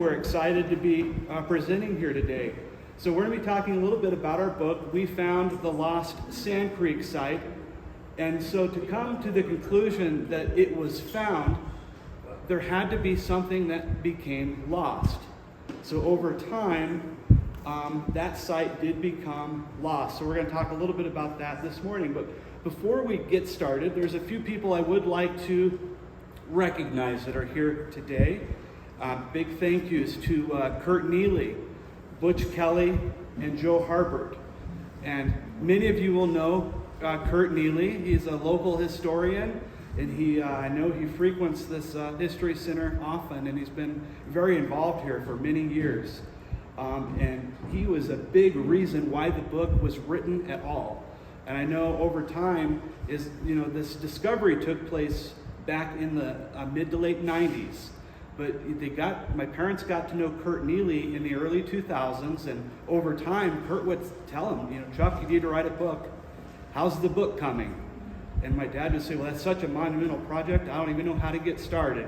We're excited to be presenting here today. So we're going to be talking a little bit about our book, We Found the Lost Sand Creek Site. And so to come to the conclusion that it was found, there had to be something that became lost. So over time, that site did become lost. So we're going to talk a little bit about that this morning. But before we get started, there's a few people I would like to recognize that are here today. Big thank yous to Kurt Neely, Butch Kelly, and Joe Harbert. And many of you will know Kurt Neely. He's a local historian, and I know he frequents this History Center often, and he's been very involved here for many years. And he was a big reason why the book was written at all. And I know over time, this discovery took place back in the mid to late 90s. But my parents got to know Kurt Neely in the early 2000s, and over time, Kurt would tell him, Chuck, you need to write a book. How's the book coming? And my dad would say, well, that's such a monumental project, I don't even know how to get started.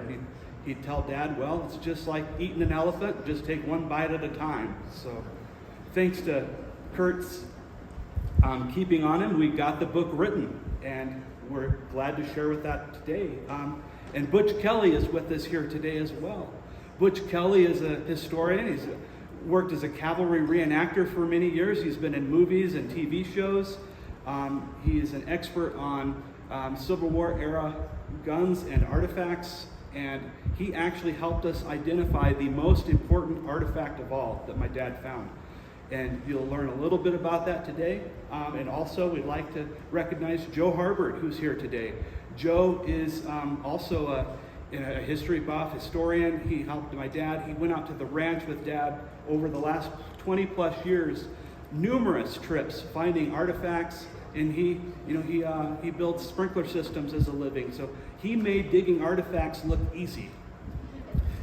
He'd tell Dad, well, it's just like eating an elephant, just take one bite at a time. So thanks to Kurt's keeping on him, we got the book written, and we're glad to share with that today. And Butch Kelly is with us here today as well. Butch Kelly is a historian. He's worked as a cavalry reenactor for many years. He's been in movies and TV shows. He is an expert on Civil War era guns and artifacts. And he actually helped us identify the most important artifact of all that my dad found. And you'll learn a little bit about that today. And also we'd like to recognize Joe Harbert, who's here today. Joe is also a history buff, historian. He helped my dad. He went out to the ranch with Dad over the last 20 plus years, numerous trips finding artifacts, and he builds sprinkler systems as a living. So he made digging artifacts look easy.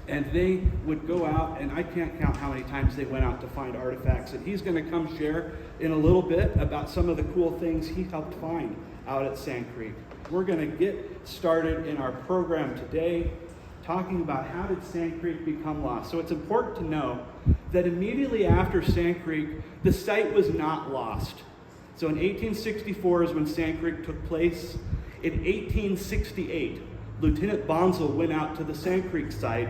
And they would go out, and I can't count how many times they went out to find artifacts. And he's going to come share in a little bit about some of the cool things he helped find out at Sand Creek. We're going to get started in our program today talking about how did Sand Creek become lost. So it's important to know that immediately after Sand Creek, the site was not lost. So in 1864 is when Sand Creek took place. In 1868, Lieutenant Bonsall went out to the Sand Creek site,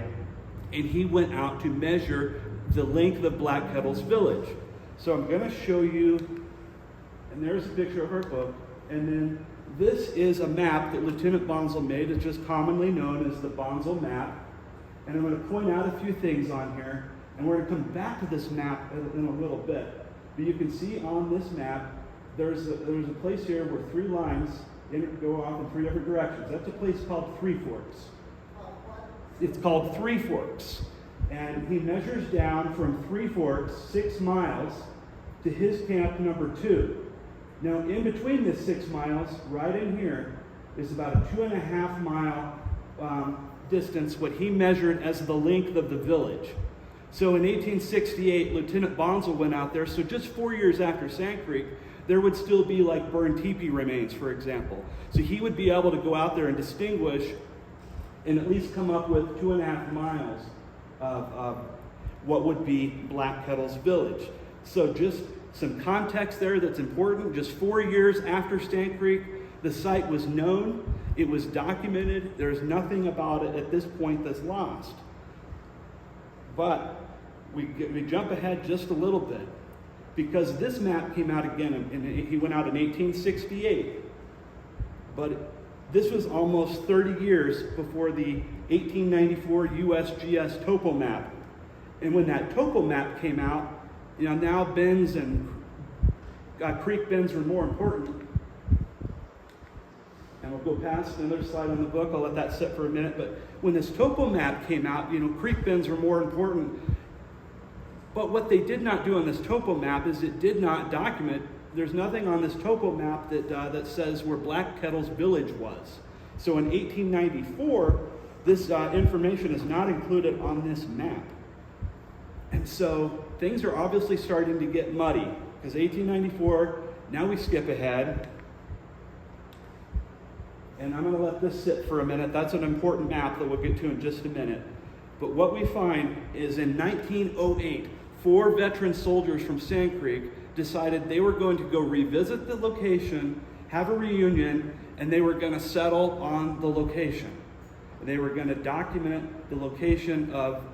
and he went out to measure the length of Black Kettle's village. So I'm going to show you, and there's a picture of our book, and then this is a map that Lieutenant Bonsall made. It's just commonly known as the Bonsall map. And I'm going to point out a few things on here, and we're going to come back to this map in a little bit. But you can see on this map, there's a place here where three lines go off in three different directions. That's a place called Three Forks. It's called Three Forks. And he measures down from Three Forks 6 miles to his camp number 2. Now, in between this 6 miles, right in here, is about a 2.5 mile distance, what he measured as the length of the village. So in 1868, Lieutenant Bonsall went out there. So just 4 years after Sand Creek, there would still be like burned teepee remains, for example. So he would be able to go out there and distinguish and at least come up with 2.5 miles of what would be Black Kettle's village. So just some context there that's important. Just 4 years after Sand Creek, the site was known, it was documented, there's nothing about it at this point that's lost. But we jump ahead just a little bit, because this map came out again, and he went out in 1868. But this was almost 30 years before the 1894 USGS topo map. And when that topo map came out, now bends and creek bends were more important. And we'll go past another slide on the book. I'll let that sit for a minute. But when this topo map came out, creek bends were more important. But what they did not do on this topo map is it did not document. There's nothing on this topo map that says where Black Kettle's village was. So in 1894, this information is not included on this map. And so things are obviously starting to get muddy, because 1894, now we skip ahead. And I'm going to let this sit for a minute. That's an important map that we'll get to in just a minute. But what we find is in 1908, 4 veteran soldiers from Sand Creek decided they were going to go revisit the location, have a reunion, and they were going to settle on the location. They were going to document the location of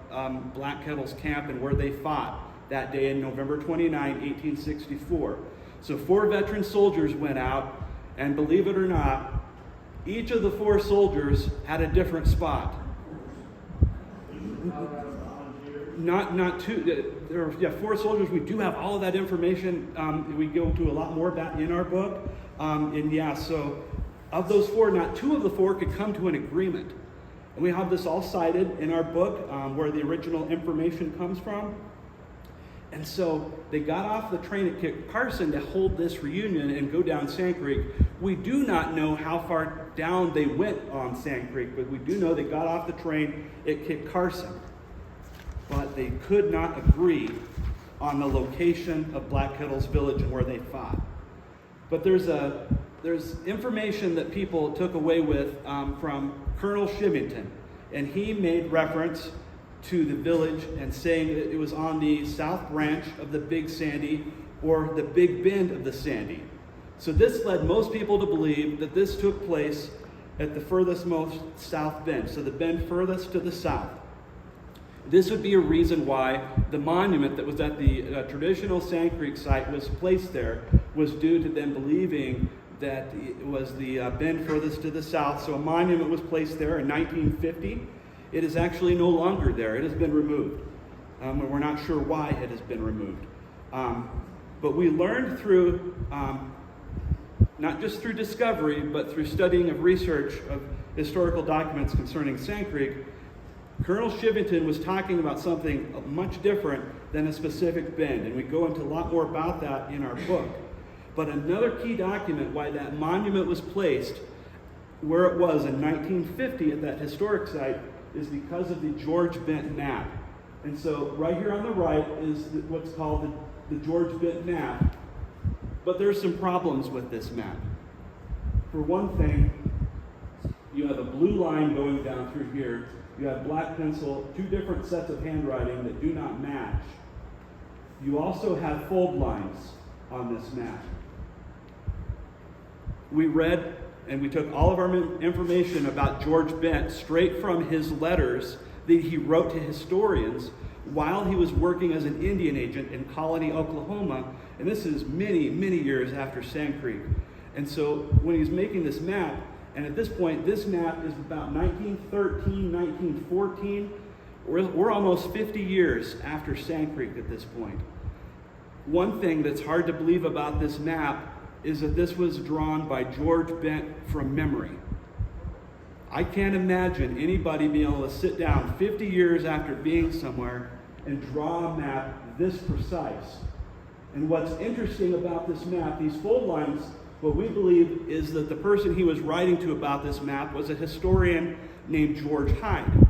Black Kettle's camp and where they fought that day in November 29, 1864. So 4 veteran soldiers went out, and believe it or not, each of the 4 soldiers had a different spot. Not two. There are 4 soldiers. We do have all of that information. We go into a lot more of that in our book. So of those 4, not 2 of the 4 could come to an agreement. And we have this all cited in our book where the original information comes from. And so they got off the train at Kit Carson to hold this reunion and go down Sand Creek. We do not know how far down they went on Sand Creek, but we do know they got off the train at Kit Carson. But they could not agree on the location of Black Kettle's village and where they fought. But there's information that people took away with from Colonel Shivington, and he made reference to the village and saying that it was on the south branch of the Big Sandy or the Big Bend of the Sandy. So this led most people to believe that this took place at the furthest most south bend, so the bend furthest to the south. This would be a reason why the monument that was at the traditional Sand Creek site was placed there, was due to them believing that it was the bend furthest to the south. So a monument was placed there in 1950. It is actually no longer there. It has been removed. And we're not sure why it has been removed. But we learned through, not just through discovery, but through studying of research of historical documents concerning Sand Creek, Colonel Shivington was talking about something much different than a specific bend. And we go into a lot more about that in our book. But another key document why that monument was placed where it was in 1950 at that historic site is because of the George Bent map. And so right here on the right is what's called the George Bent map. But there's some problems with this map. For one thing, you have a blue line going down through here. You have black pencil, 2 different sets of handwriting that do not match. You also have fold lines on this map. We read and we took all of our information about George Bent straight from his letters that he wrote to historians while he was working as an Indian agent in Colony, Oklahoma. And this is many, many years after Sand Creek. And so when he's making this map, and at this point, this map is about 1913, 1914. We're almost 50 years after Sand Creek at this point. One thing that's hard to believe about this map is that this was drawn by George Bent from memory. I can't imagine anybody being able to sit down 50 years after being somewhere and draw a map this precise. And what's interesting about this map, these fold lines, what we believe is that the person he was writing to about this map was a historian named George Hyde.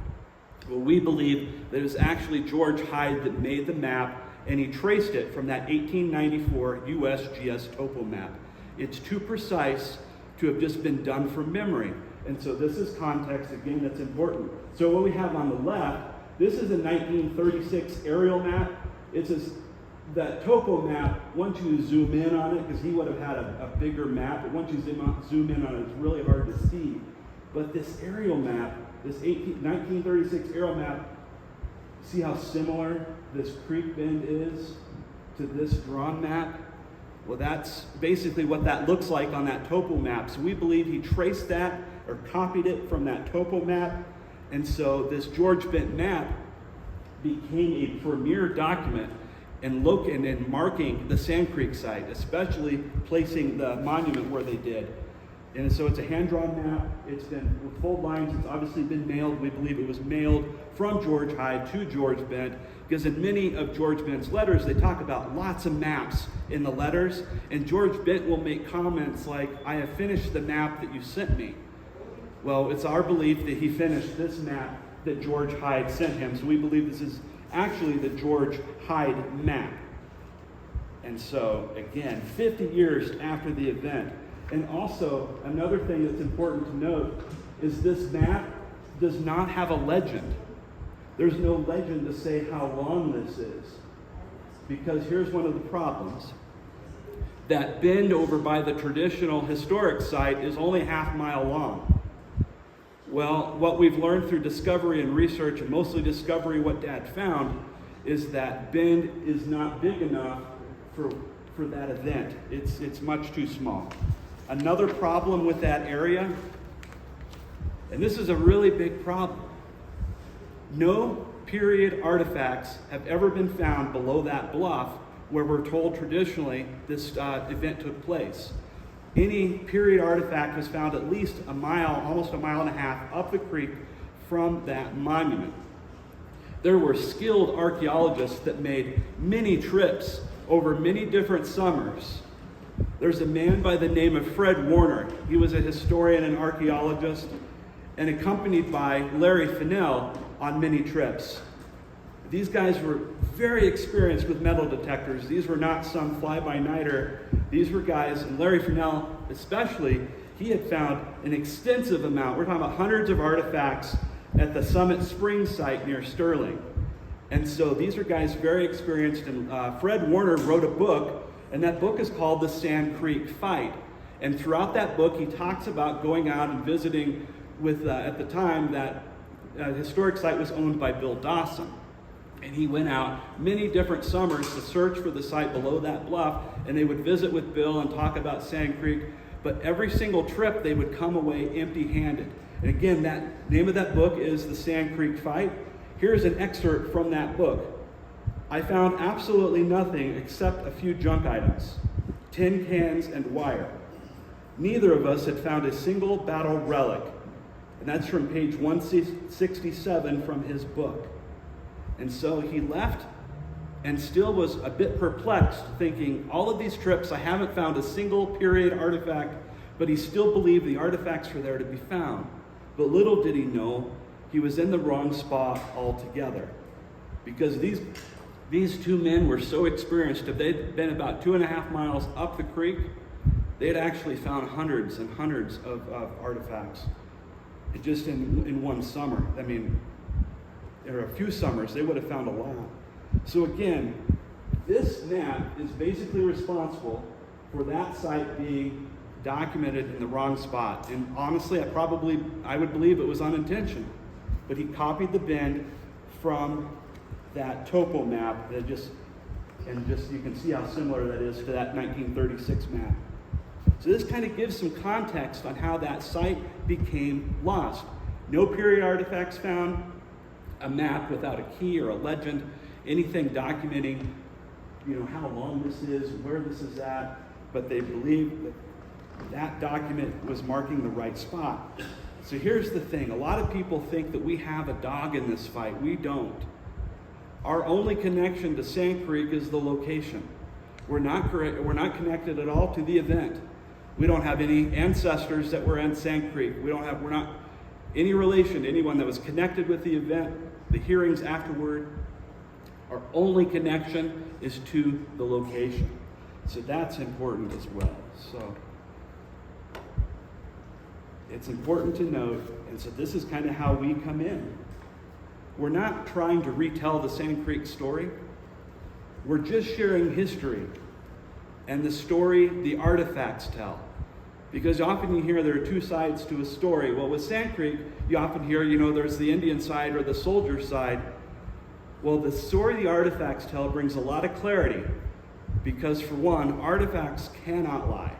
Well, we believe that it was actually George Hyde that made the map, and he traced it from that 1894 USGS topo map. It's too precise to have just been done from memory. And so this is context, again, that's important. So what we have on the left, this is a 1936 aerial map. It's that topo map, once you zoom in on it, because he would have had a bigger map, but once you zoom in on it, it's really hard to see. But this aerial map, this 1936 aerial map, see how similar this creek bend is to this drawn map? Well, that's basically what that looks like on that topo map. So we believe he traced that or copied it from that topo map. And so this George Bent map became a premier document in marking the Sand Creek site, especially placing the monument where they did. And so it's a hand-drawn map. It's been with fold lines. It's obviously been mailed. We believe it was mailed from George Hyde to George Bent, because in many of George Bent's letters, they talk about lots of maps in the letters, and George Bent will make comments like, "I have finished the map that you sent me." Well, it's our belief that he finished this map that George Hyde sent him. So we believe this is actually the George Hyde map. And so, again, 50 years after the event. And also, another thing that's important to note is this map does not have a legend. There's no legend to say how long this is, because here's one of the problems. That bend over by the traditional historic site is only half-mile long. Well, what we've learned through discovery and research, and mostly discovery what Dad found, is that bend is not big enough for that event. It's much too small. Another problem with that area, and this is a really big problem, no period artifacts have ever been found below that bluff where we're told traditionally this event took place. Any period artifact was found at least a mile, almost a mile and a half up the creek from that monument. There were skilled archaeologists that made many trips over many different summers. There's a man by the name of Fred Warner. He was a historian and archaeologist, and accompanied by Larry Fennell on many trips. These guys were very experienced with metal detectors. These were not some fly-by-nighter. These were guys, and Larry Fennell especially, he had found an extensive amount. We're talking about hundreds of artifacts at the Summit Springs site near Sterling. And so these are guys very experienced, and Fred Warner wrote a book, and that book is called The Sand Creek Fight. And throughout that book, he talks about going out and visiting with, at the time, that historic site was owned by Bill Dawson. And he went out many different summers to search for the site below that bluff, and they would visit with Bill and talk about Sand Creek. But every single trip, they would come away empty-handed. And again, that name of that book is The Sand Creek Fight. Here's an excerpt from that book. I found absolutely nothing except a few junk items, tin cans and wire. Neither of us had found a single battle relic. And that's from page 167 from his book. And so he left and still was a bit perplexed, thinking, all of these trips, I haven't found a single period artifact, but he still believed the artifacts were there to be found. But little did he know, he was in the wrong spot altogether. Because these two men were so experienced, if they'd been about 2.5 miles up the creek, they'd actually found hundreds and hundreds of artifacts. Just in one summer. I mean, there are a few summers, they would have found a lot. So again, this map is basically responsible for that site being documented in the wrong spot. And honestly, I would believe it was unintentional. But he copied the bend from that topo map that just you can see how similar that is to that 1936 map. So this kind of gives some context on how that site became lost. No period artifacts found, a map without a key or a legend, anything documenting, how long this is, where this is at, but they believe that document was marking the right spot. So here's the thing. A lot of people think that we have a dog in this fight. We don't. Our only connection to Sand Creek is the location. We're not connected at all to the event. We don't have any ancestors that were in Sand Creek. We're not any relation to anyone that was connected with the event, the hearings afterward. Our only connection is to the location. So that's important as well. So it's important to note, and so this is kind of how we come in. We're not trying to retell the Sand Creek story. We're just sharing history and the story the artifacts tell. Because often you hear there are two sides to a story. Well, with Sand Creek, you often hear, there's the Indian side or the soldier side. Well, the story the artifacts tell brings a lot of clarity. Because for one, artifacts cannot lie.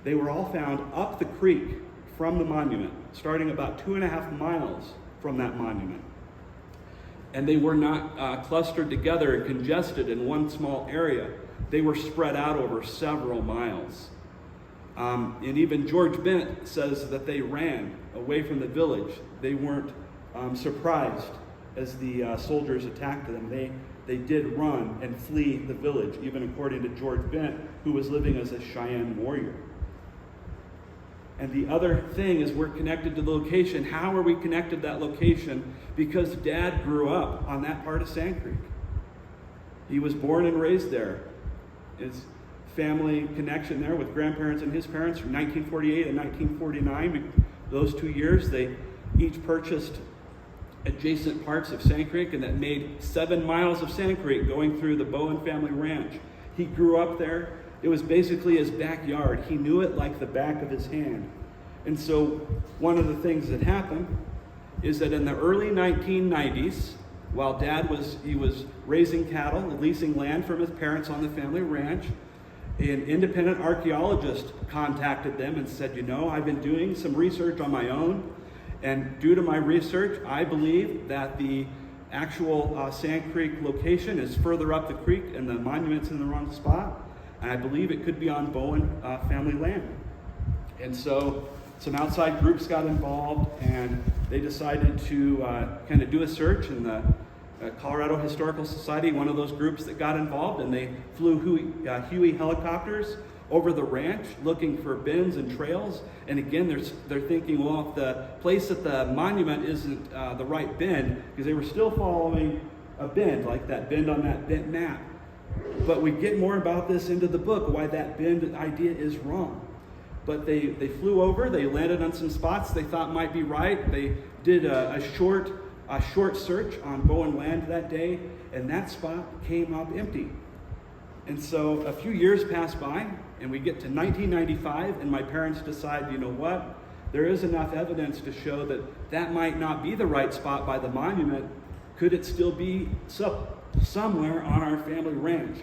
They were all found up the creek from the monument, starting about 2.5 miles from that monument. And they were not clustered together and congested in one small area. They were spread out over several miles. And even George Bent says that they ran away from the village. They weren't surprised as the soldiers attacked them. They did run and flee the village, even according to George Bent, who was living as a Cheyenne warrior. And the other thing is we're connected to the location. How are we connected to that location? Because Dad grew up on that part of Sand Creek. He was born and raised there. His family connection there with grandparents and his parents from 1948 and 1949. Those 2 years, they each purchased adjacent parts of Sand Creek, and that made 7 miles of Sand Creek going through the Bowen family ranch. He grew up there. It was basically his backyard. He knew it like the back of his hand. And so one of the things that happened is that in the early 1990s, while Dad was raising cattle and leasing land from his parents on the family ranch, an independent archaeologist contacted them and said, I've been doing some research on my own, and due to my research, I believe that the actual Sand Creek location is further up the creek and the monument's in the wrong spot, and I believe it could be on Bowen family land. And so some outside groups got involved, and they decided to kind of do a search in the Colorado Historical Society, one of those groups that got involved, and they flew Huey helicopters over the ranch looking for bends and trails. And again, they're thinking, well, if the place at the monument isn't the right bend, because they were still following a bend, like that bend on that bent map. But we get more about this into the book, why that bend idea is wrong. But they flew over, they landed on some spots they thought might be right. They did a short search on Bowen land that day, and that spot came up empty. And so a few years pass by, and we get to 1995, and my parents decide, what? There is enough evidence to show that that might not be the right spot by the monument. Could it still be somewhere on our family ranch?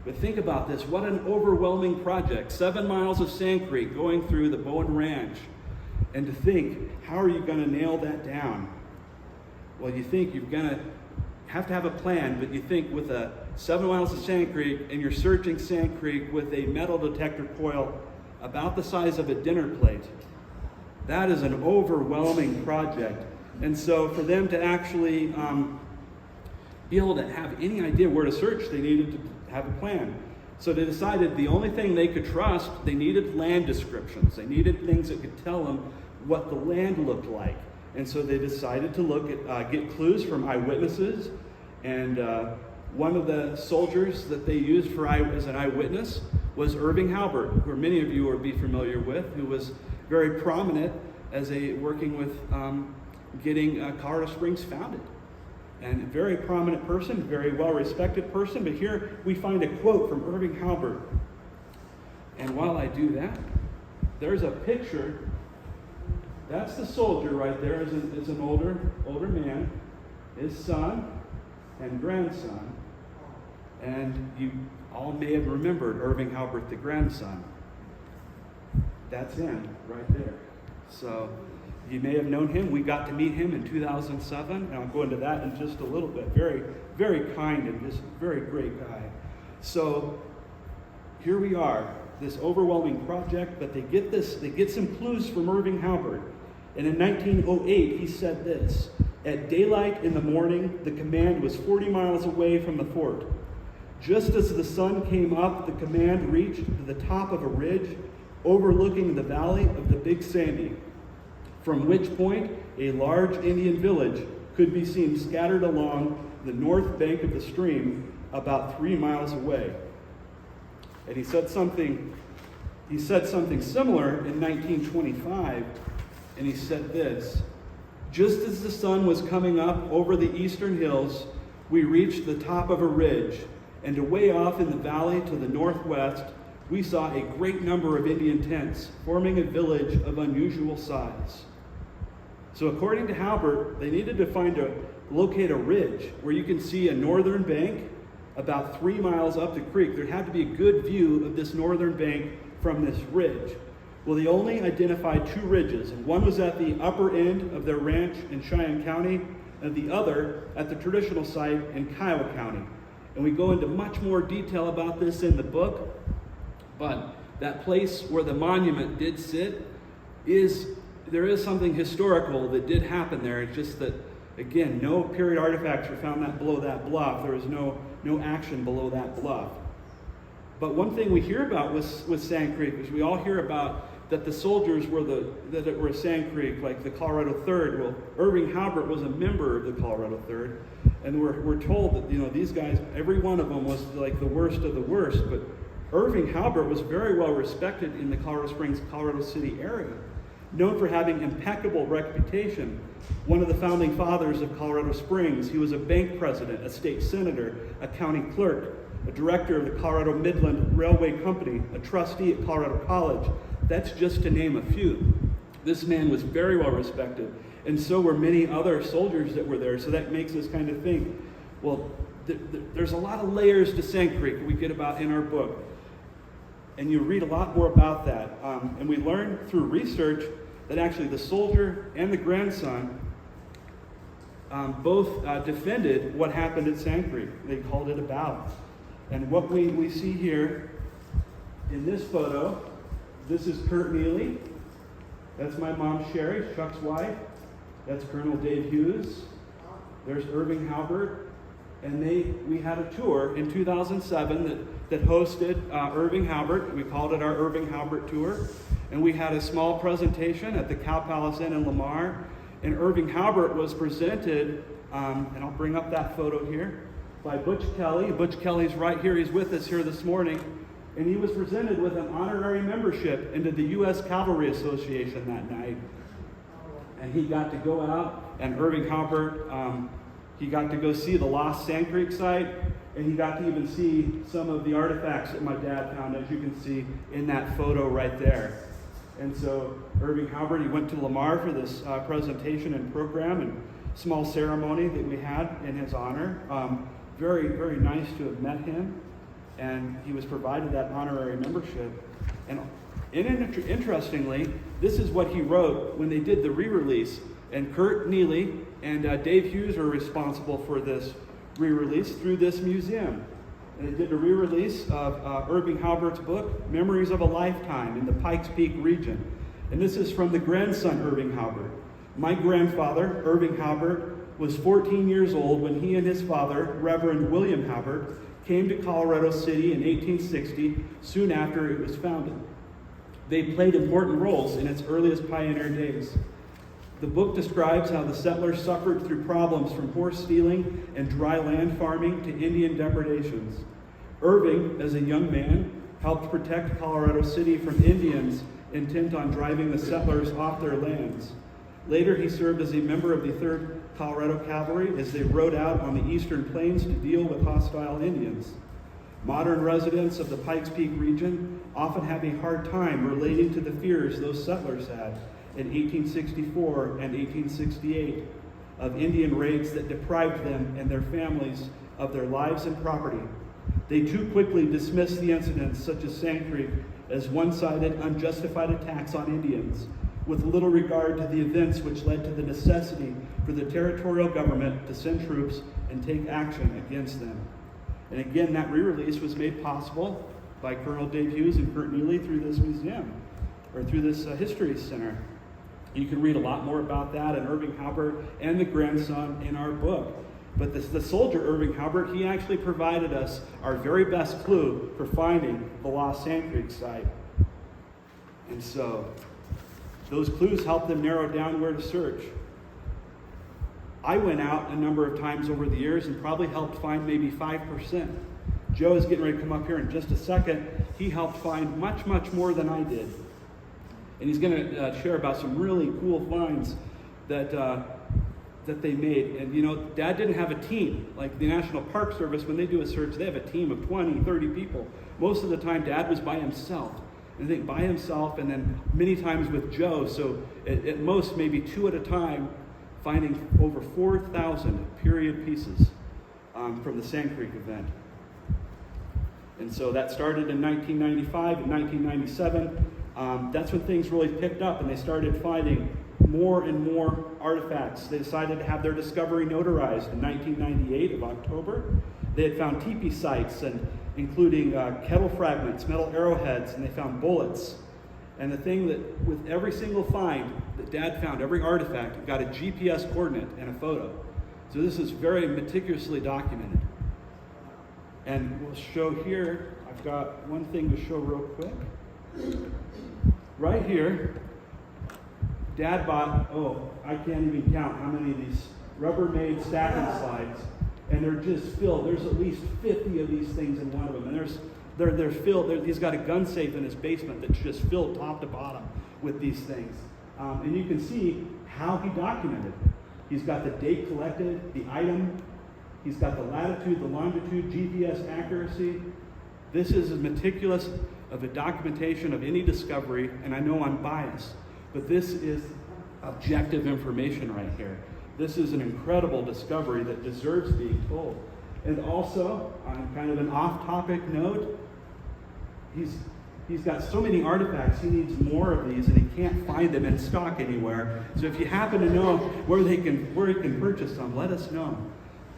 But think about this. What an overwhelming project. 7 miles of Sand Creek going through the Bowen Ranch. And to think, how are you going to nail that down? Well, you think you're going to have a plan, but you think with 7 miles of Sand Creek, and you're searching Sand Creek with a metal detector coil about the size of a dinner plate. That is an overwhelming project. And so for them to actually be able to have any idea where to search, they needed to have a plan. So they decided the only thing they could trust, they needed land descriptions. They needed things that could tell them what the land looked like. And so they decided to look at, get clues from eyewitnesses. And one of the soldiers that they used as an eyewitness was Irving Halbert, who many of you will be familiar with, who was very prominent as working with getting Colorado Springs founded. And a very prominent person, very well-respected person. But here we find a quote from Irving Halbert. And while I do that, there's a picture. That's the soldier right there, is an older man, his son and grandson. And you all may have remembered Irving Halbert, the grandson. That's him right there. So you may have known him. We got to meet him in 2007, and I'll go into that in just a little bit. Very, very kind and just very great guy. So here we are, this overwhelming project, but they get some clues from Irving Halbert. And in 1908, he said this: "At daylight in the morning, the command was 40 miles away from the fort. Just as the sun came up, the command reached to the top of a ridge overlooking the valley of the Big Sandy, from which point a large Indian village could be seen scattered along the north bank of the stream about 3 miles away." And he said something similar in 1925, and he said this: "Just as the sun was coming up over the eastern hills, we reached the top of a ridge, and away off in the valley to the northwest, we saw a great number of Indian tents forming a village of unusual size." So according to Halbert, they needed to locate a ridge where you can see a northern bank about 3 miles up the creek. There had to be a good view of this northern bank from this ridge. Well, they only identified 2 ridges, and one was at the upper end of their ranch in Cheyenne County, and the other at the traditional site in Kiowa County. And we go into much more detail about this in the book, but that place where the monument did sit there is something historical that did happen there. It's just that, again, no period artifacts were found below that bluff. There was no action below that bluff. But one thing we hear about with Sand Creek is we all hear about that the soldiers were Sand Creek, like the Colorado 3rd. Well, Irving Halbert was a member of the Colorado 3rd, and we're told that these guys, every one of them was like the worst of the worst. But Irving Halbert was very well respected in the Colorado Springs, Colorado City area. Known for having impeccable reputation, one of the founding fathers of Colorado Springs, he was a bank president, a state senator, a county clerk, a director of the Colorado Midland Railway Company, a trustee at Colorado College. That's just to name a few. This man was very well respected, and so were many other soldiers that were there. So that makes us kind of think, well, there's a lot of layers to Sand Creek we get about in our book. And you read a lot more about that. And we learned through research that actually the soldier and the grandson both defended what happened at Sand Creek. They called it a battle. And what we see here in this photo, this is Kurt Neely. That's my mom, Sherry, Chuck's wife. That's Colonel Dave Hughes. There's Irving Halbert. And we had a tour in 2007 that hosted Irving Halbert. We called it our Irving Halbert Tour. And we had a small presentation at the Cow Palace Inn in Lamar. And Irving Halbert was presented, and I'll bring up that photo here, by Butch Kelly. Butch Kelly's right here. He's with us here this morning. And he was presented with an honorary membership into the U.S. Cavalry Association that night. And he got to go out, and Irving Halbert, he got to go see the lost Sand Creek site, and he got to even see some of the artifacts that my dad found, as you can see in that photo right there. And so Irving Halbert, he went to Lamar for this presentation and program and small ceremony that we had in his honor. Very, very nice to have met him, and he was provided that honorary membership. And interestingly, this is what he wrote when they did the re-release. And Kurt Neely and Dave Hughes are responsible for this re-release through this museum. And they did a re-release of Irving Halbert's book, Memories of a Lifetime in the Pikes Peak region. And this is from the grandson, Irving Halbert. My grandfather, Irving Halbert, was 14 years old when he and his father, Reverend William Halbert, came to Colorado City in 1860, soon after it was founded. They played important roles in its earliest pioneer days. The book describes how the settlers suffered through problems from horse stealing and dry land farming to Indian depredations. Irving, as a young man, helped protect Colorado City from Indians intent on driving the settlers off their lands. Later, he served as a member of the 3rd Colorado Cavalry as they rode out on the eastern plains to deal with hostile Indians. Modern residents of the Pikes Peak region often have a hard time relating to the fears those settlers had in 1864 and 1868 of Indian raids that deprived them and their families of their lives and property. They too quickly dismissed the incidents, such as Sand Creek, as one-sided, unjustified attacks on Indians, with little regard to the events which led to the necessity for the territorial government to send troops and take action against them. And again, that re-release was made possible by Colonel Dave Hughes and Kurt Neely through this museum, or through this History Center. You can read a lot more about that and Irving Halbert and the grandson in our book. But the soldier, Irving Halbert, he actually provided us our very best clue for finding the lost Sand Creek site. And so those clues helped them narrow down where to search. I went out a number of times over the years and probably helped find maybe 5%. Joe is getting ready to come up here in just a second. He helped find much, much more than I did. And he's going to share about some really cool finds that they made. And you know, Dad didn't have a team. Like the National Park Service, when they do a search, they have a team of 20, 30 people. Most of the time, Dad was by himself. And I think by himself, and then many times with Joe. So at most, maybe 2 at a time, finding over 4,000 period pieces from the Sand Creek event. And so that started in 1995 and 1997. That's when things really picked up, and they started finding more and more artifacts. They decided to have their discovery notarized in 1998 of October. They had found teepee sites, and including kettle fragments, metal arrowheads, and they found bullets. And the thing that, with every single find that Dad found, every artifact, got a GPS coordinate and a photo. So this is very meticulously documented. And we'll show here, I've got one thing to show real quick. Right here, Dad bought, I can't even count how many of these Rubbermaid stacking slides, and they're just filled. There's at least 50 of these things in one of them, and they're filled. He's got a gun safe in his basement that's just filled top to bottom with these things. And you can see how he documented. He's got the date collected, the item, he's got the latitude, the longitude, GPS accuracy. This is as meticulous of a documentation of any discovery, and I know I'm biased, but this is objective information right here. This is an incredible discovery that deserves being told. And also, on kind of an off-topic note, he's got so many artifacts, he needs more of these, and he can't find them in stock anywhere. So if you happen to know where he can purchase some, let us know.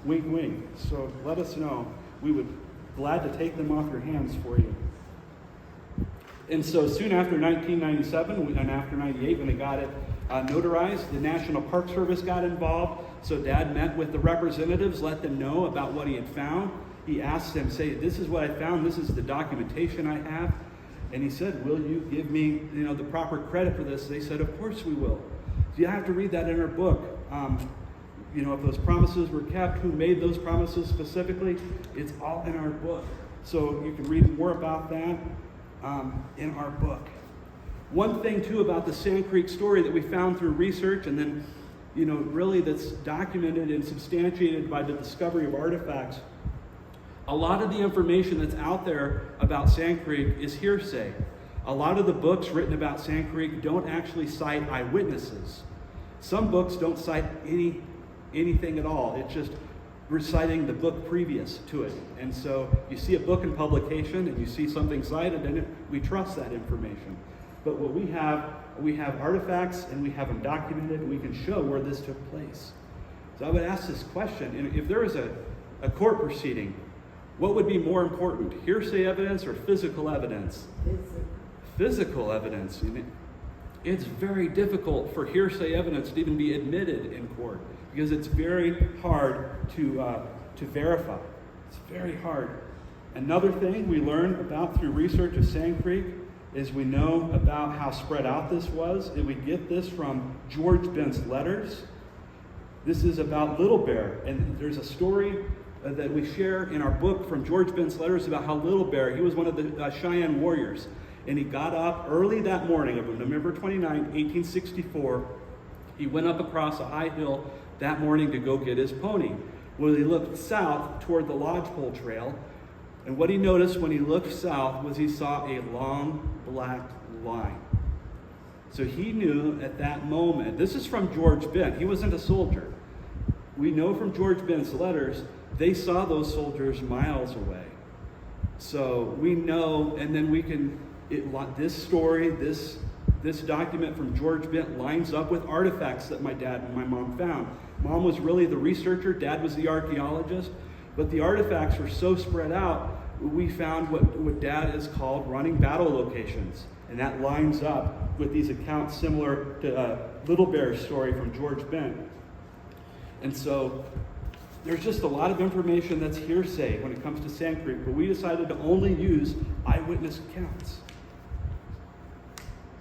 Wink, wink. So let us know. We would glad to take them off your hands for you. And so soon after 1997 and after 98, when they got it notarized, the National Park Service got involved. So Dad met with the representatives, let them know about what he had found. He asked them, say, this is what I found, this is the documentation I have. And he said, will you give me, the proper credit for this? They said, of course we will. You have to read that in our book. If those promises were kept, who made those promises specifically, it's all in our book. So you can read more about that in our book. One thing, too, about the Sand Creek story that we found through research, and then, really that's documented and substantiated by the discovery of artifacts, a lot of the information that's out there about Sand Creek is hearsay. A lot of the books written about Sand Creek don't actually cite eyewitnesses. Some books don't cite anything at all. It's just reciting the book previous to it. And so you see a book in publication and you see something cited, and we trust that information. But what we have artifacts, and we have them documented, and we can show where this took place. So I would ask this question: if there is a court proceeding, what would be more important, hearsay evidence or physical evidence? Physical evidence. It's very difficult for hearsay evidence to even be admitted in court because it's very hard to verify. It's very hard. Another thing we learned about through research of Sand Creek is we know about how spread out this was, and we get this from George Bent's letters. This is about Little Bear, and there's a story that we share in our book from George Bent's letters about how Little Bear, he was one of the Cheyenne warriors, and he got up early that morning of November 29, 1864. He went up across a high hill that morning to go get his pony. Well, he looked south toward the lodgepole trail, and what he noticed when he looked south was he saw a long black line. So he knew at that moment, this is from George Bent, he wasn't a soldier. We know from George Bent's letters, they saw those soldiers miles away. So we know, and then we can, this story, this document from George Bent lines up with artifacts that my dad and my mom found. Mom was really the researcher, Dad was the archaeologist, but the artifacts were so spread out, we found what Dad has called running battle locations. And that lines up with these accounts similar to Little Bear's story from George Bent. And so there's just a lot of information that's hearsay when it comes to Sand Creek, but we decided to only use eyewitness accounts.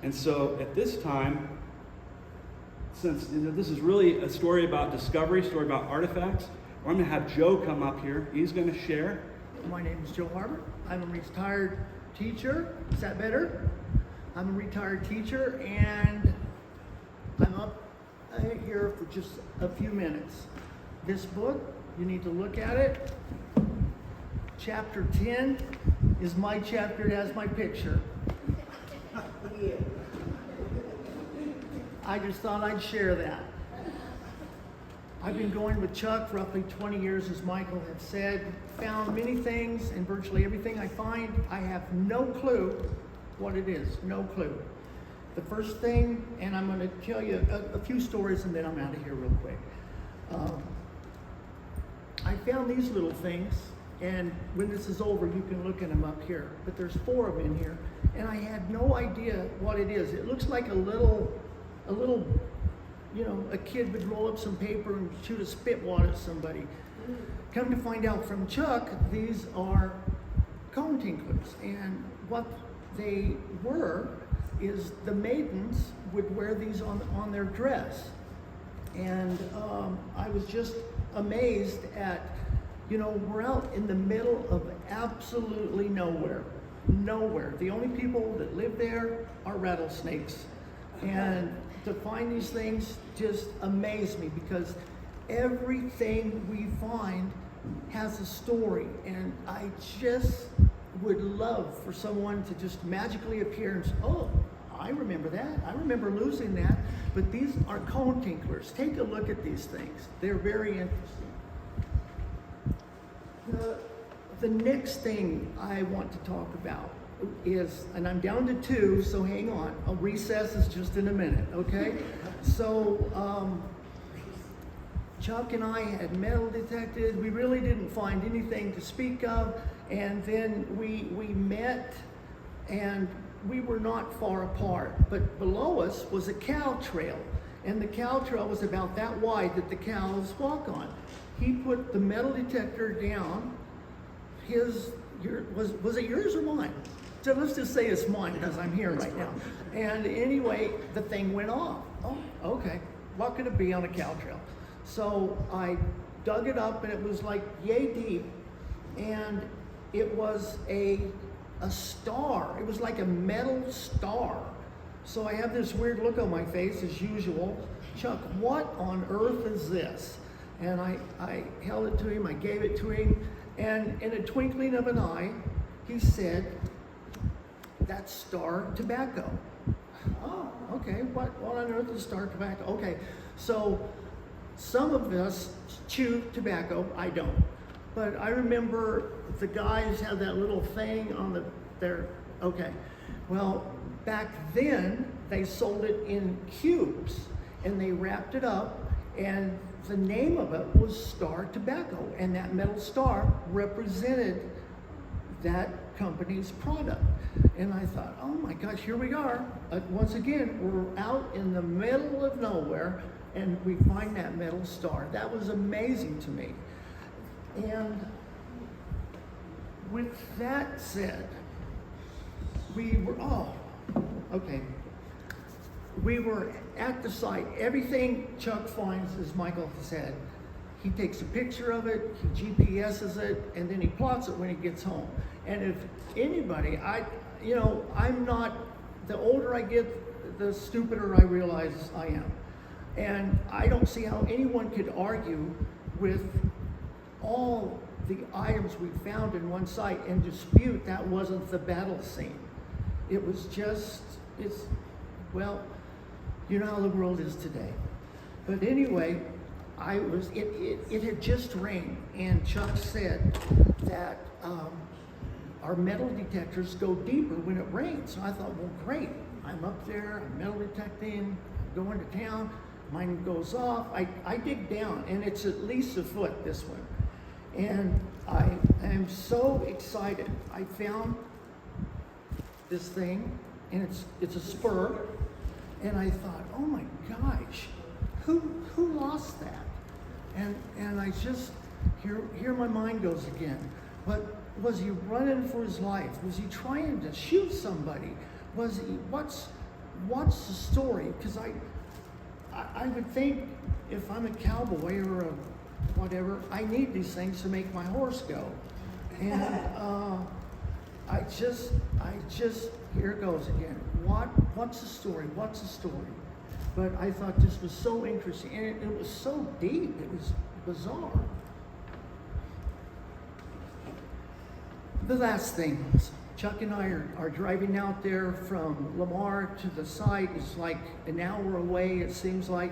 And so at this time, since this is really a story about discovery, story about artifacts, I'm going to have Joe come up here. He's going to share. My name is Joe Harper. I'm a retired teacher. Is that better? I'm a retired teacher, and I'm up here for just a few minutes. This book, you need to look at it. Chapter 10 is my chapter. It has my picture. I just thought I'd share that. I've been going with Chuck roughly 20 years, as Michael had said. Found many things, and virtually everything I find, I have no clue what it is. No clue. The first thing, and I'm going to tell you a few stories, and then I'm out of here real quick. I found these little things, and when this is over, you can look at them up here. But there's 4 of them in here, and I had no idea what it is. It looks like a little, a kid would roll up some paper and shoot a spit wad at somebody. Come to find out from Chuck, these are cone tinklers, and what they were is the maidens would wear these on their dress. And I was just amazed at, we're out in the middle of absolutely nowhere. Nowhere. The only people that live there are rattlesnakes. And to find these things just amaze me, because everything we find has a story, and I just would love for someone to just magically appear and say, oh, I remember that. I remember losing that. But these are cone tinklers. Take a look at these things. They're very interesting. The next thing I want to talk about is, and I'm down to 2, so hang on. A recess is just in a minute, okay? So, Chuck and I had metal detected. We really didn't find anything to speak of. And then we met, and we were not far apart. But below us was a cow trail. And the cow trail was about that wide that the cows walk on. He put the metal detector down. Was it yours or mine? So let's just say it's mine, because I'm here right now. And anyway, the thing went off. Oh, okay. What could it be on a cow trail? So I dug it up, and it was like yay deep, and it was a star. It was like a metal star. So I have this weird look on my face as usual. Chuck, what on earth is this? And I held it to him, I gave it to him, and in a twinkling of an eye, he said, that's star tobacco. Oh, okay, what on earth is star tobacco? Okay, so some of us chew tobacco, I don't. But I remember the guys had that little thing on their, okay. Well, back then, they sold it in cubes, and they wrapped it up, and the name of it was Star Tobacco, and that metal star represented that company's product. And I thought, oh my gosh, here we are. Once again, we're out in the middle of nowhere, and we find that metal star. That was amazing to me. And with that said, we were at the site. Everything Chuck finds, as Michael said, he takes a picture of it, he GPSes it, and then he plots it when he gets home. And if anybody, I'm not, the older I get, the stupider I realize I am. And I don't see how anyone could argue with all the items we found in one site and dispute that wasn't the battle scene. It was just, you know how the world is today. But anyway, it had just rained, and Chuck said that our metal detectors go deeper when it rains. So I thought, well, great. I'm up there, I'm metal detecting, I'm going to town, mine goes off. I dig down, and it's at least a foot, this one. And I am so excited. I found this thing, and it's a spur, and I thought, oh my gosh, who lost that? And I just, here my mind goes again. But was he running for his life? Was he trying to shoot somebody? Was he, what's the story? Because I would think if I'm a cowboy or a whatever, I need these things to make my horse go. And I just, here it goes again. What's the story? What's the story? But I thought this was so interesting, and it was so deep. It was bizarre. The last thing, Chuck and I are driving out there from Lamar to the site. It's like an hour away, it seems like.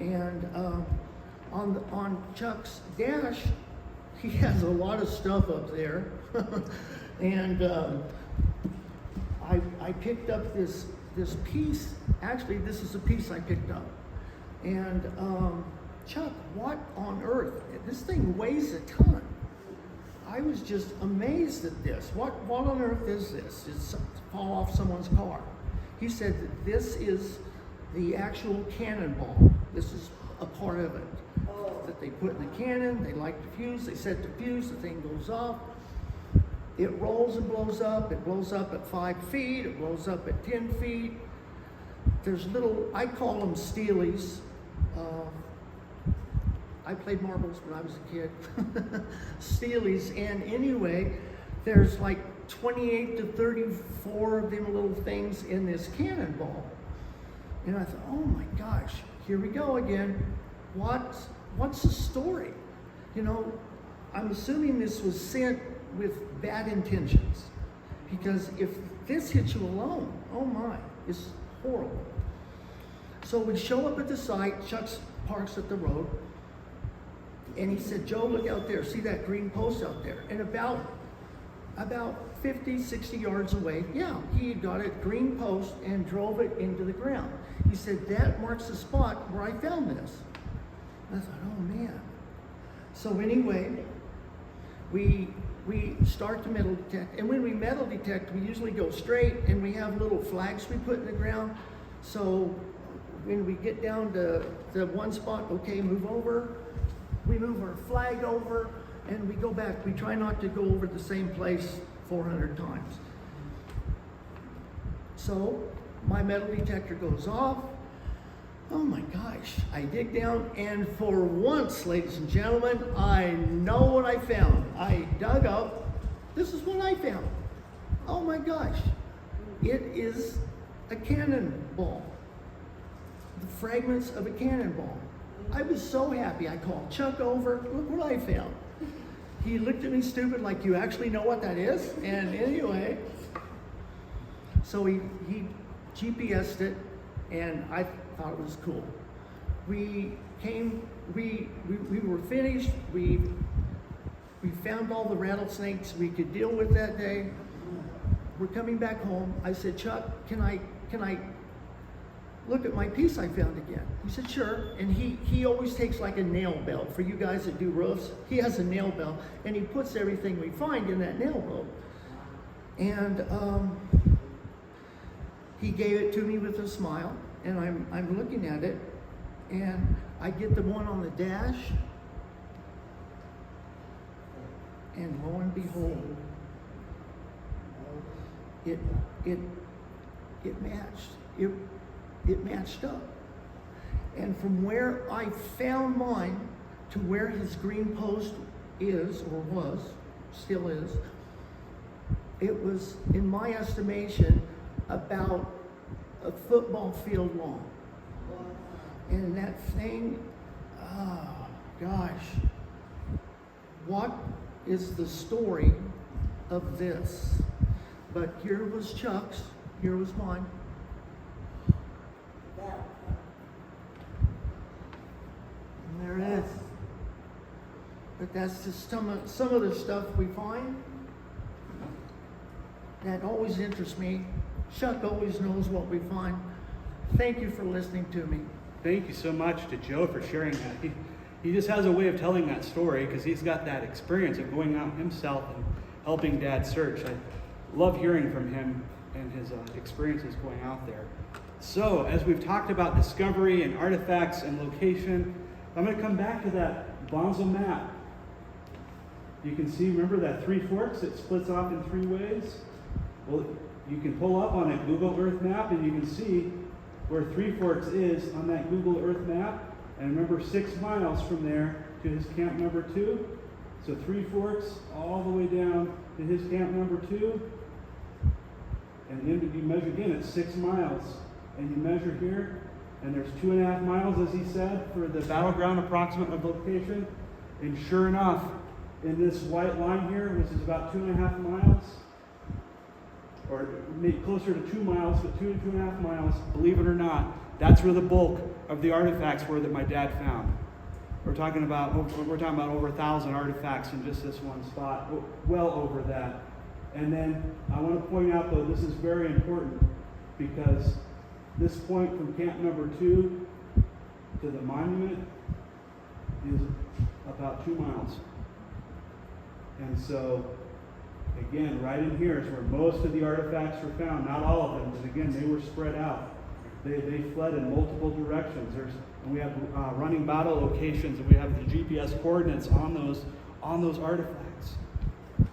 And on Chuck's dash, he has a lot of stuff up there. And I picked up this piece. Actually, this is a piece I picked up. And Chuck, what on earth? This thing weighs a ton. I was just amazed at this. What on earth is this? Did it fall off someone's car? He said that this is the actual cannonball. This is a part of it that they put in the cannon. They light the fuse. They set the fuse. The thing goes off. It rolls and blows up. It blows up at 5 feet. It blows up at 10 feet. There's little, I call them steelies. I played marbles when I was a kid. Steelies. And anyway, there's like 28 to 34 of them little things in this cannonball. And I thought, oh my gosh, here we go again. What's the story? You know, I'm assuming this was sent with bad intentions. Because if this hits you alone, oh my, it's horrible. So we show up at the site, Chuck parks at the road, and he said, Joe, look out there, see that green post out there? And about 50, 60 yards away, yeah, he had got a green post and drove it into the ground. He said, that marks the spot where I found this. And I thought, oh man. So anyway, we start to metal detect. And when we metal detect, we usually go straight, and we have little flags we put in the ground. So when we get down to the one spot, okay, move over. We move our flag over, and we go back. We try not to go over the same place 400 times. So my metal detector goes off. Oh my gosh, I dig down, and for once, ladies and gentlemen, I know what I found. I dug up, this is what I found. Oh my gosh, it is a cannonball. The fragments of a cannonball. I was so happy. I called Chuck over, look what I found. He looked at me stupid like, you actually know what that is? And anyway, so he GPS'd it, and I thought it was cool. We were finished. We found all the rattlesnakes we could deal with that day. We're coming back home. I said, Chuck, can I look at my piece I found again? He said, sure. And he always takes like a nail belt. For you guys that do roofs, he has a nail belt, and he puts everything we find in that nail belt. And he gave it to me with a smile. And I'm looking at it, and I get the one on the dash, and lo and behold, it matched. It matched up. And from where I found mine to where his green post is, or was, still is, it was, in my estimation, about a football field long. And that thing, oh gosh, what is the story of this? But here was Chuck's, here was mine. And there it is. But that's just some of the stuff we find that always interests me. Chuck always knows what we find. Thank you for listening to me. Thank you so much to Joe for sharing that. He just has a way of telling that story because he's got that experience of going out himself and helping Dad search. I love hearing from him and his experiences going out there. So, as we've talked about discovery and artifacts and location, I'm going to come back to that Bonzo map. You can see, remember that 3 forks? It splits off in 3 ways. Well, you can pull up on a Google Earth map and you can see where 3 Forks is on that Google Earth map. And remember, 6 miles from there to his camp number 2. So 3 Forks all the way down to his camp number 2. And then you measure again, it's 6 miles. And you measure here, and there's 2.5 miles, as he said, for the battleground approximate of location. And sure enough, in this white line here, which is about 2.5 miles, or maybe closer to 2 miles, but 2 to 2.5 miles, believe it or not, that's where the bulk of the artifacts were that my dad found. We're talking about over 1,000 artifacts in just this one spot, well over that. And then I want to point out, though, this is very important because this point from camp number 2 to the monument is about 2 miles. And so, again, right in here is where most of the artifacts were found. Not all of them, but again, they were spread out. They fled in multiple directions. And we have running battle locations, and we have the GPS coordinates on those artifacts.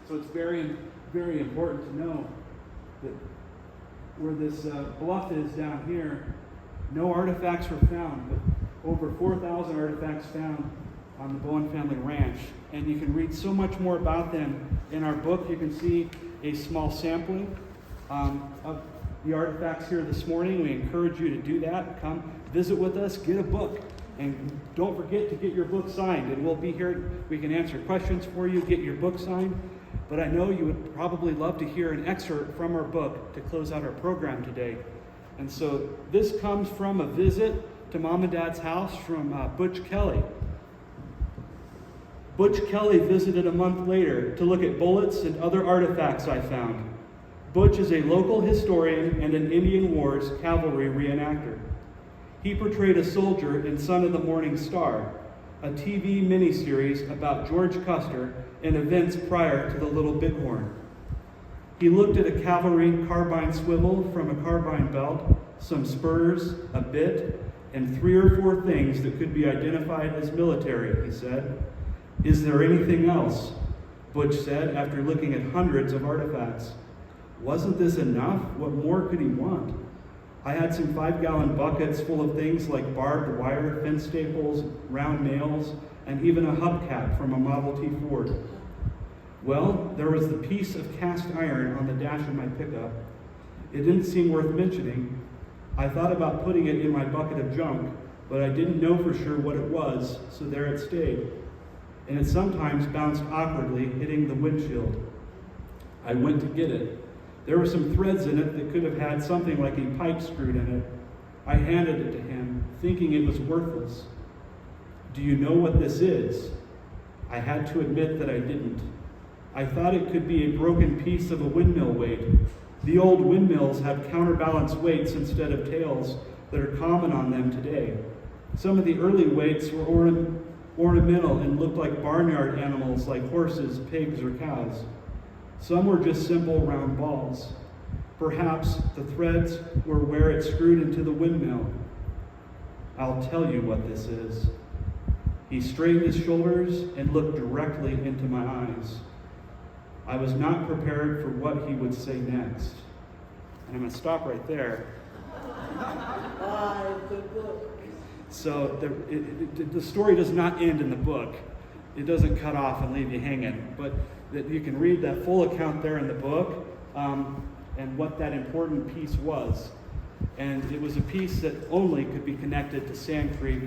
So it's very, very important to know that where this bluff is down here, no artifacts were found, but over 4,000 artifacts found on the Bowen family ranch. And you can read so much more about them in our book. You can see a small sampling of the artifacts here this morning. We encourage you to do that. Come visit with us, get a book, and don't forget to get your book signed. And we'll be here. We can answer questions for you, get your book signed. But I know you would probably love to hear an excerpt from our book to close out our program today. And so this comes from a visit to Mom and Dad's house from Butch Kelly. Butch Kelly visited a month later to look at bullets and other artifacts I found. Butch is a local historian and an Indian Wars cavalry reenactor. He portrayed a soldier in Son of the Morning Star, a TV miniseries about George Custer and events prior to the Little Bighorn. He looked at a cavalry carbine swivel from a carbine belt, some spurs, a bit, and 3 or 4 things that could be identified as military, he said. "Is there anything else?" Butch said after looking at hundreds of artifacts. "Wasn't this enough? What more could he want?" I had some 5-gallon buckets full of things like barbed wire, fence staples, round nails, and even a hubcap from a Model T Ford. Well, there was the piece of cast iron on the dash of my pickup. It didn't seem worth mentioning. I thought about putting it in my bucket of junk, but I didn't know for sure what it was, so there it stayed. And it sometimes bounced awkwardly, hitting the windshield. I went to get it. There were some threads in it that could have had something like a pipe screwed in it. I handed it to him, thinking it was worthless. "Do you know what this is?" I had to admit that I didn't. I thought it could be a broken piece of a windmill weight. The old windmills have counterbalance weights instead of tails that are common on them today. Some of the early weights were ornamental and looked like barnyard animals like horses, pigs, or cows. Some were just simple round balls. Perhaps the threads were where it screwed into the windmill. "I'll tell you what this is." He straightened his shoulders and looked directly into my eyes. I was not prepared for what he would say next. And I'm going to stop right there. So the story does not end in the book. It doesn't cut off and leave you hanging. But that you can read that full account there in the book and what that important piece was. And it was a piece that only could be connected to Sand Creek.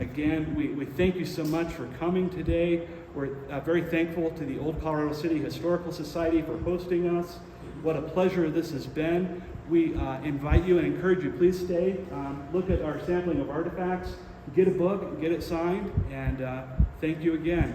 Again, we thank you so much for coming today. We're very thankful to the Old Colorado City Historical Society for hosting us. What a pleasure this has been. We invite you and encourage you, please stay. Look at our sampling of artifacts. Get a book, get it signed, and thank you again.